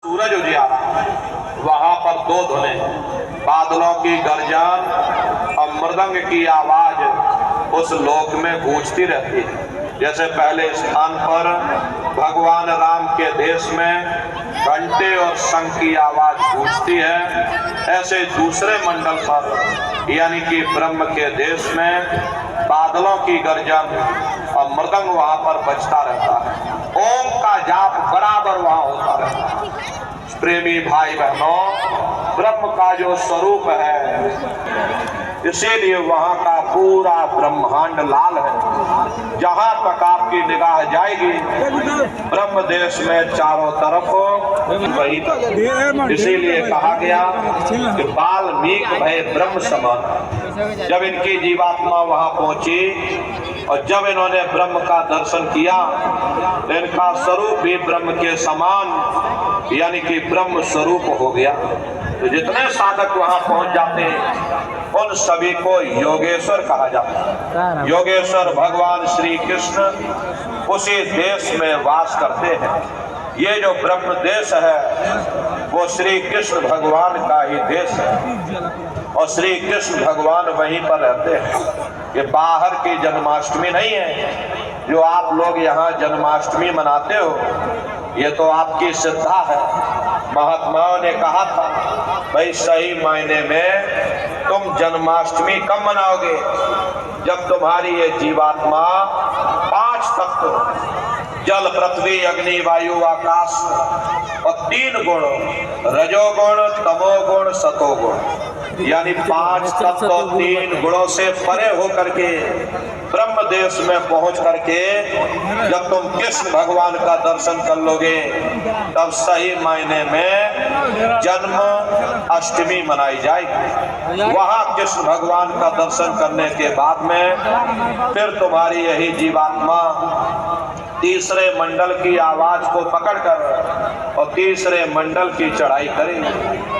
सूरज उजियारा, वहां पर दो धुनें, बादलों की गर्जन और मृदंग की आवाज उस लोक में गूंजती रहती है। जैसे पहले स्थान पर भगवान राम के देश में घंटे और शंख की आवाज गूंजती है, ऐसे दूसरे मंडल पर यानी कि ब्रह्म के देश में बादलों की गर्जन और मृदंग वहां पर बजता रहता है। ओम का जाप बराबर वहां होता रहता है। प्रेमी भाई बहनों, ब्रह्म का जो स्वरूप है, इसीलिए वहां का पूरा ब्रह्मांड लाल है। जहां तक आपकी निगाह जाएगी ब्रह्म देश में चारों तरफ वही, इसीलिए कहा गया कि वाल्मीकि भय ब्रह्म समान। जब इनकी जीवात्मा वहां पहुंची और जब इन्होंने ब्रह्म का दर्शन किया तो इनका स्वरूप भी ब्रह्म के समान यानी कि ब्रह्म स्वरूप हो गया। तो जितने साधक वहां पहुंच जाते हैं उन सभी को योगेश्वर कहा जाता है। योगेश्वर भगवान श्री कृष्ण उसी देश में वास करते हैं। ये जो ब्रह्म देश है वो श्री कृष्ण भगवान का ही देश है और श्री कृष्ण भगवान वहीं पर रहते हैं। ये बाहर की जन्माष्टमी नहीं है जो आप लोग यहाँ जन्माष्टमी मनाते हो, ये तो आपकी श्रद्धा है। महात्माओं ने कहा था भाई सही मायने में तुम जन्माष्टमी कब मनाओगे? जब तुम्हारी ये जीवात्मा 5 तत्व जल पृथ्वी अग्नि वायु आकाश और 3 गुण रजोगुण तमोगुण सतोगुण यानी 5 तत्व 3 गुणों से परे होकर के ब्रह्म देश में पहुंच करके जब तुम कृष्ण भगवान का दर्शन कर लोगे तब सही मायने में जन्म अष्टमी मनाई जाएगी। वहां कृष्ण भगवान का दर्शन करने के बाद में फिर तुम्हारी यही जीवात्मा तीसरे मंडल की आवाज को पकड़कर और तीसरे मंडल की चढ़ाई करेगी।